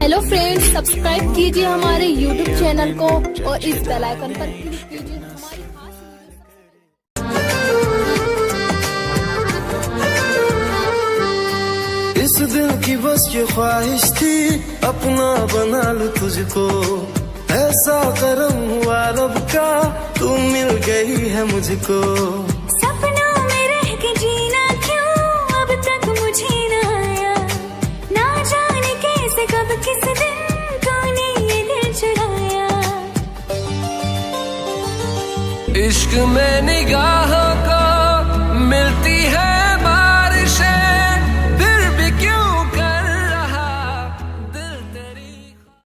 Hello friends, subscribe कीजिए हमारे YouTube channel को और इस बेल आइकन पर क्लिक कीजिए हमारी खास इस दिल की बस ये ख्वाहिश थी अपना बना लूं तुझको, ऐसा करम हुआ रब का तू मिल गई है मुझको। सपनों में रह के जीना क्यों अब तक मुझे ना आया, ना जाने कैसे कब किस दिन तूने ये दिल चुराया। इश्क में निगाह